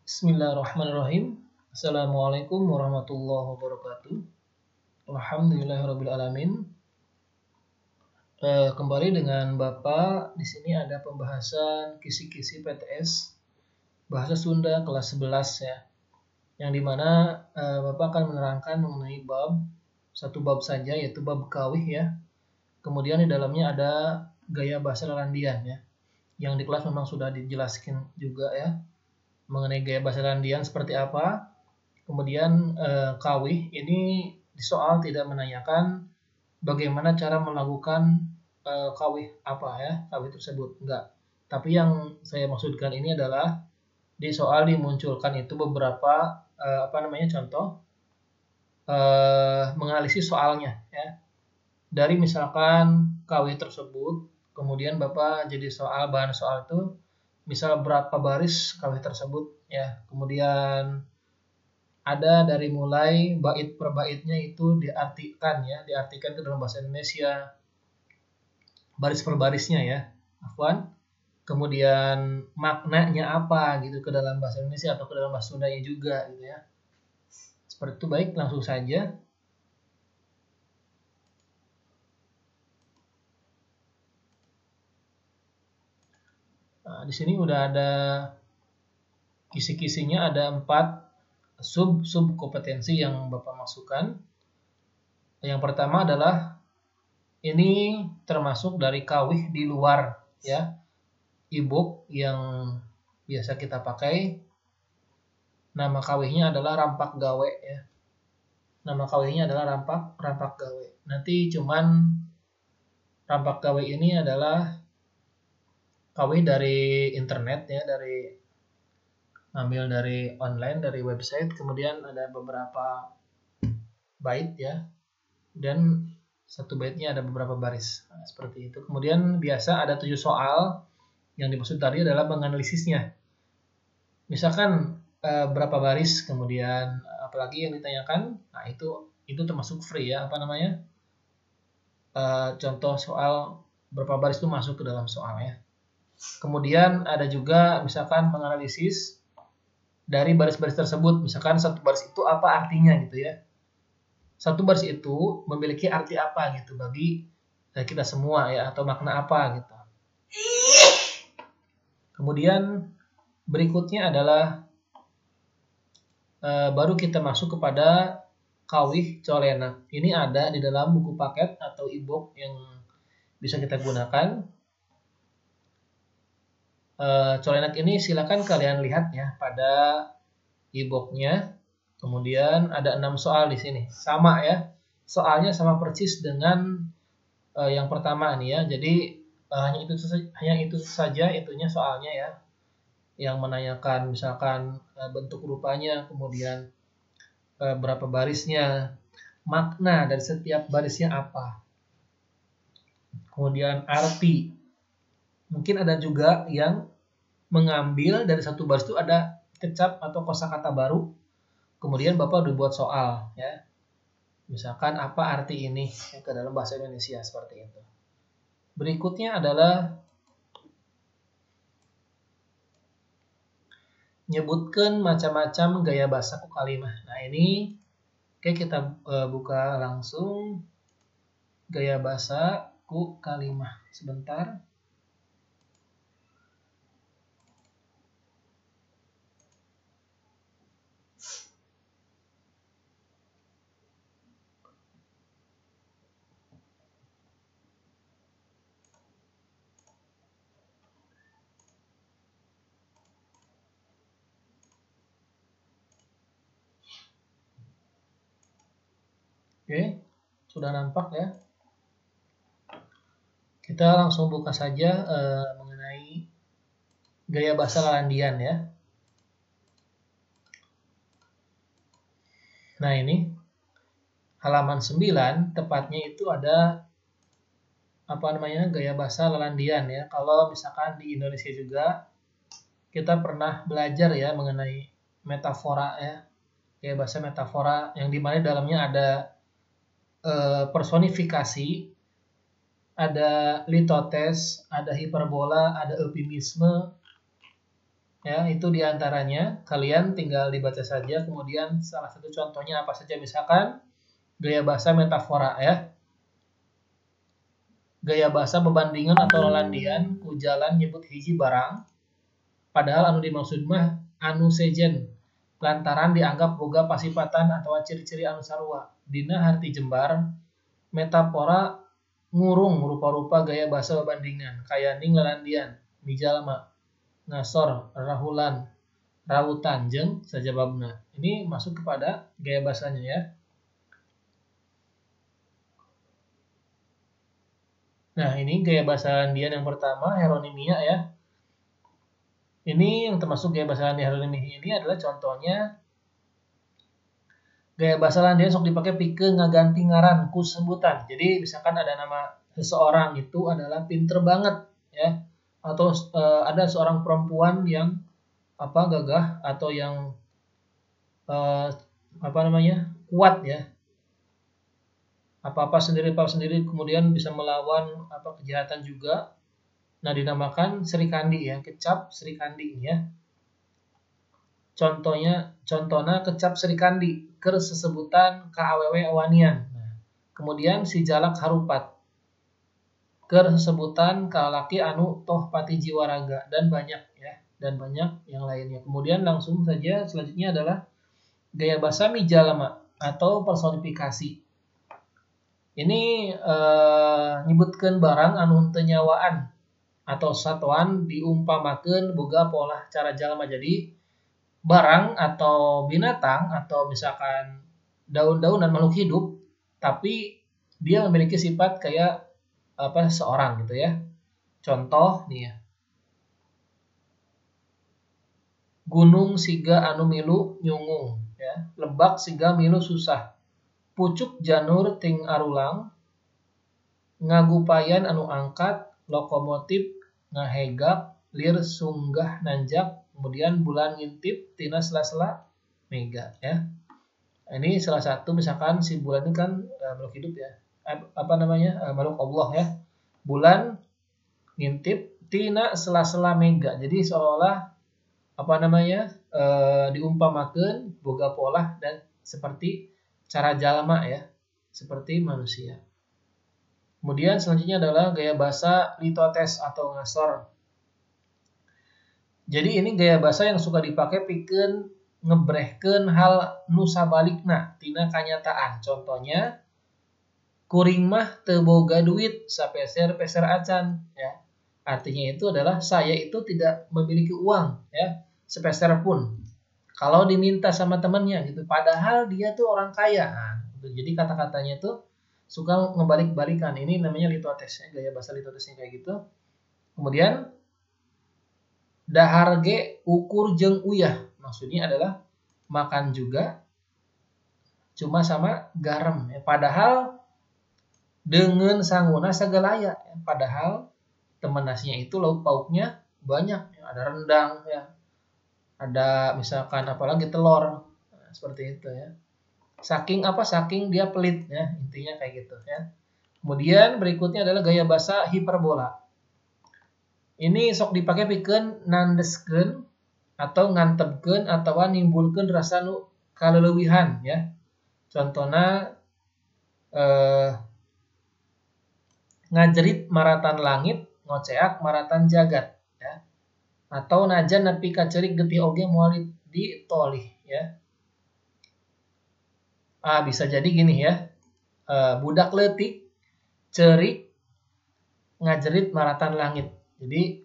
Bismillahirrahmanirrahim. Assalamualaikum warahmatullahi wabarakatuh. Alhamdulillahirobbilalamin. Kembali dengan Bapak. Di sini ada pembahasan kisi-kisi PTS Bahasa Sunda kelas 11 ya. Yang dimana Bapak akan menerangkan mengenai satu bab saja, yaitu bab kawih ya. Kemudian di dalamnya ada gaya bahasa Larandian ya. Yang di kelas memang sudah dijelaskan juga ya, mengenai gaya bahasa Larandian seperti apa. Kemudian kawih ini di soal tidak menanyakan bagaimana cara melakukan kawih apa ya, kawih tersebut, enggak. Tapi yang saya maksudkan ini adalah di soal dimunculkan itu beberapa contoh menganalisis soalnya ya. Dari misalkan kawih tersebut, kemudian Bapak jadi bahan soal itu misal berapa baris kawih tersebut ya. Kemudian ada dari mulai bait per baitnya itu diartikan ke dalam bahasa Indonesia, baris per barisnya ya. Afwan. Kemudian maknanya apa gitu ke dalam bahasa Indonesia atau ke dalam bahasa Sundanya juga gitu ya. Seperti itu. Baik, langsung saja. Nah, di sini udah ada kisi-kisinya, ada 4 sub kompetensi yang Bapak masukkan. Yang pertama adalah ini termasuk dari kawih di luar ya, e-book yang biasa kita pakai. Nama kawihnya adalah rampak gawe ya. Nama kawihnya adalah rampak gawe. Nanti cuman rampak gawe ini adalah kawih dari internet ya, ambil dari online, dari website. Kemudian ada beberapa bait ya, dan satu baitnya ada beberapa baris. Nah, seperti itu. Kemudian biasa ada 7 soal. Yang dimaksud tadi adalah menganalisisnya. Misalkan berapa baris, kemudian apalagi yang ditanyakan. Nah, itu termasuk free ya, contoh soal berapa baris itu masuk ke dalam soalnya. Kemudian ada juga misalkan menganalisis dari baris-baris tersebut. Misalkan satu baris itu apa artinya gitu ya. Satu baris itu memiliki arti apa gitu bagi kita semua ya, atau makna apa gitu. Kemudian berikutnya adalah baru kita masuk kepada kawih colena. Ini ada di dalam buku paket atau e-book yang bisa kita gunakan. Colenak ini silakan kalian lihat ya pada e-booknya. Kemudian ada 6 soal di sini, sama ya, soalnya sama persis dengan yang pertama nih ya. Jadi hanya itu saja itunya soalnya ya, yang menanyakan misalkan bentuk rupanya, kemudian berapa barisnya, makna dari setiap barisnya apa, kemudian arti. Mungkin ada juga yang mengambil dari satu baris itu ada kecap atau kosakata baru, kemudian Bapak udah buat soal ya. Misalkan apa arti ini ke dalam bahasa Indonesia, seperti itu. Berikutnya adalah nyebutkan macam-macam gaya bahasa ku kalimah. Nah, ini kita buka langsung gaya bahasa ku kalimah. Sebentar. Oke, sudah nampak ya. Kita langsung buka saja mengenai gaya bahasa Larandian ya. Nah, ini halaman 9 tepatnya itu ada gaya bahasa Larandian ya. Kalau misalkan di Indonesia juga kita pernah belajar ya mengenai metafora ya, gaya bahasa metafora, yang dimana dalamnya ada personifikasi, ada litotes, ada hiperbola, ada eufemisme, Ya, itu diantaranya. Kalian tinggal dibaca saja. Kemudian salah satu contohnya apa saja, misalkan gaya bahasa metafora ya. Gaya bahasa bebandingan atau lalandian, ku jalan nyebut hiji barang, padahal anu dimaksud mah anu sejen, lantaran dianggap boga pasipatan atau ciri-ciri anu sarua. Dina harti jembar, metafora ngurung rupa-rupa gaya bahasa bebandingan, kaya ning lalandian, mijalma, ngasor, rahulan, rautan, jeung sajababna. Ini masuk kepada gaya bahasanya ya. Nah, ini gaya bahasa Landian yang pertama, heronimia ya. Ini yang termasuk gaya bahasa Landian heronimia ini adalah contohnya gaya bahasa Landian sok dipakai pikeun ngaganti ngaran ku sebutan. Jadi misalkan ada nama seseorang itu adalah pinter banget ya, atau ada seorang perempuan yang gagah atau yang kuat ya, apa-apa sendiri kemudian bisa melawan kejahatan juga. Nah, dinamakan Sri Kandi ya, kecap Sri Kandi ya. Contohnya kecap Sri Kandi keur sesebutan ka awewe awanian. Nah, kemudian si jalak harupat keur sesebutan ka laki anu toh pati jiwa raga, dan banyak ya, dan banyak yang lainnya. Kemudian langsung saja selanjutnya adalah gaya bahasa mijalma atau personifikasi. Ini nyebutkeun barang anu henteu nyawaan atau satuan diumpamakeun boga pola cara jalma. Jadi barang atau binatang atau misalkan daun-daunan makhluk hidup, tapi dia memiliki sifat kayak seorang gitu ya. Contoh nih ya. Gunung siga anu milu nyungung ya, lebak siga milu susah. Pucuk janur ting arulang, ngagupayan anu angkat, lokomotif ngahegak, lir sunggah nanjak, kemudian bulan ngintip tina sela-sela mega ya. Ini salah satu, misalkan si bulan ini kan makhluk hidup ya. Makhluk Allah ya. Bulan ngintip tina sela-sela mega. Jadi seolah diumpamakeun boga pola dan seperti cara jalma ya, seperti manusia. Kemudian selanjutnya adalah gaya bahasa litotes atau ngasor. Jadi ini gaya bahasa yang suka dipakai pikeun ngebrehkeun hal nu sabalikna tina kanyataan. Contohnya, kuring mah teu boga duit sapeser-peser acan ya. Artinya itu adalah saya itu tidak memiliki uang ya, sepeser pun. Kalau diminta sama temannya gitu, padahal dia tuh orang kaya. Nah, jadi kata-katanya itu suka ngebalik-balikan. Ini namanya litotes ya, gaya bahasa litotesnya kayak gitu. Kemudian dahar ge ukur jeung uyah, maksudnya adalah makan juga cuma sama garam ya. Padahal dengan sangguna segalaya ya. Padahal teman nasinya itu lauk pauknya banyak ya. Ada rendang ya, ada misalkan apalagi telur, nah, seperti itu ya. Saking dia pelit ya, intinya kayak gitu ya. Kemudian berikutnya adalah gaya bahasa hiperbola. Ini sok dipakai pikeun nandeskeun atau ngantepkeun atau nimbulkeun rasa nu kaleulewihan ya. Contohna ngajerit maratan langit, ngoceak maratan jagat ya. Atau najan nepi ka ceurik getih oge moal ditolih ya. Bisa jadi gini ya. Budak leutik ceurik ngajerit maratan langit. Jadi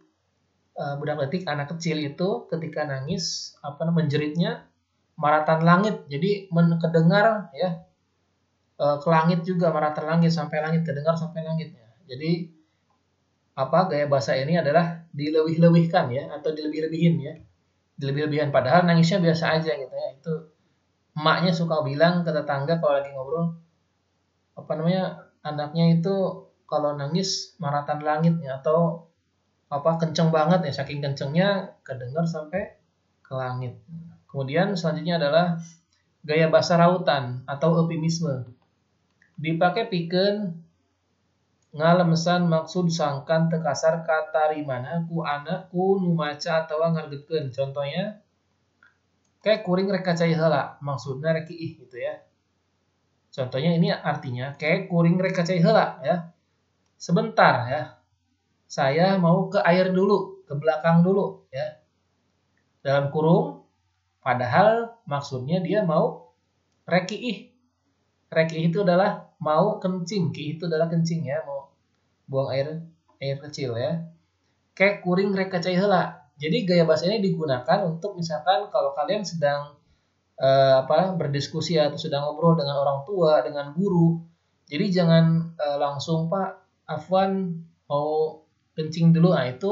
budak leutik anak kecil itu ketika nangis menjeritnya maratan langit. Jadi kedengar ya ke langit juga, maratan langit sampai langit, kedengar sampai langitnya. Jadi gaya bahasa ini adalah dilebih-lebihkan ya, atau dilebih-lebihin ya. Dilebih-lebihan padahal nangisnya biasa aja gitu ya. Itu emaknya suka bilang ke tetangga kalau lagi ngobrol, anaknya itu kalau nangis maratan langit ya, atau kenceng banget ya, saking kencengnya kedengar sampai ke langit. Kemudian selanjutnya adalah gaya bahasa rautan atau eufemisme. Dipakai pikeun ngalemesan maksud sangkan tekasar kata rimana ku anakku nu maca atawa ngargetkeun. Contohnya kayak kuring rek kacai heula, maksudnya rek ih gitu ya. Contohnya ini artinya kayak kuring rek kacai heula ya. Sebentar ya. Saya mau ke air dulu, ke belakang dulu ya. Dalam kurung padahal maksudnya dia mau rek ih. Rek ih itu adalah mau kencing, ki itu adalah kencing ya, mau buang air kecil ya. Kayak kuring rek kacai heula. Jadi gaya bahasa ini digunakan untuk misalkan kalau kalian sedang berdiskusi atau sedang ngobrol dengan orang tua, dengan guru. Jadi jangan langsung Pak Afwan mau kencing dulu. Nah itu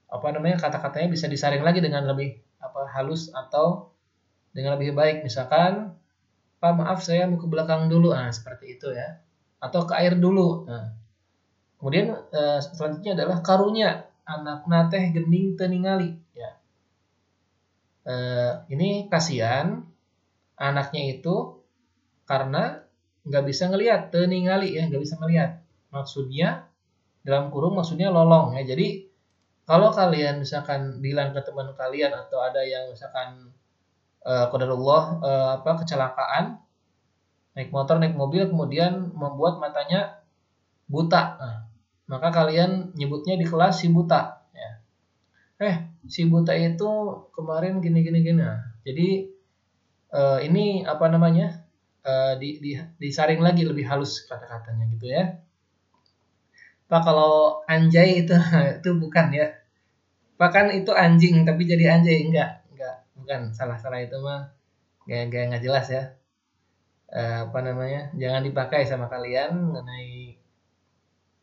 kata-katanya bisa disaring lagi dengan lebih halus atau dengan lebih baik. Misalkan Pak maaf saya mau ke belakang dulu. Nah seperti itu ya. Atau ke air dulu. Nah, kemudian selanjutnya adalah karunya anak nateh gening teningali ya. Ini kasihan anaknya itu karena nggak bisa ngelihat, teningali ya, nggak bisa ngelihat. Maksudnya dalam kurung maksudnya lolong ya. Jadi kalau kalian misalkan bilang ke teman kalian atau ada yang misalkan qadarullah kecelakaan naik motor naik mobil kemudian membuat matanya buta. Nah, maka kalian nyebutnya di kelas si buta ya. Si buta itu kemarin gini. Nah, jadi ini disaring lagi lebih halus kata-katanya gitu ya. Pak kalau anjay itu itu bukan ya. Pak kan itu anjing tapi jadi anjay enggak bukan salah itu mah gaya nggak jelas ya. Jangan dipakai sama kalian mengenai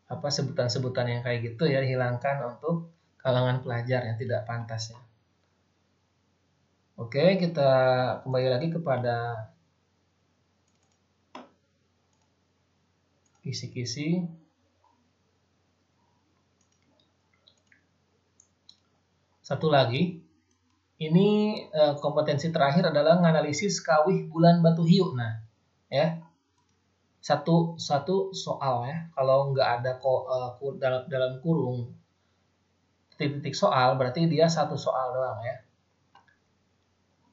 sebutan-sebutan yang kayak gitu ya, hilangkan untuk kalangan pelajar yang tidak pantas ya. Oke, kita kembali lagi kepada kisi-kisi. Satu lagi, ini kompetensi terakhir adalah menganalisis kawih bulan batu hiu. Nah, ya satu soal ya. Kalau nggak ada dalam kurung titik soal, berarti dia satu soal doang ya.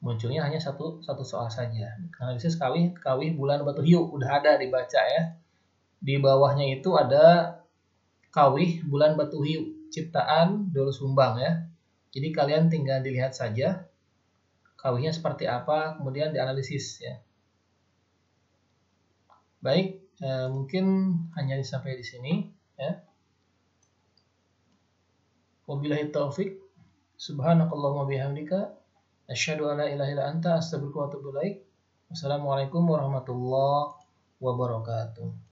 Munculnya hanya satu soal saja. Analisis kawih bulan batu hiu udah ada dibaca ya. Di bawahnya itu ada kawih bulan batu hiu ciptaan Doel Sumbang ya. Jadi kalian tinggal dilihat saja kawihnya seperti apa, kemudian dianalisis ya. Baik, mungkin hanya sampai di sini ya. Wabillahi taufik. Subhanakallahumma bihamdika asyhadu an la ilaha illa anta astaghfiruka wa atubu ilaik. Wassalamualaikum warahmatullahi wabarakatuh.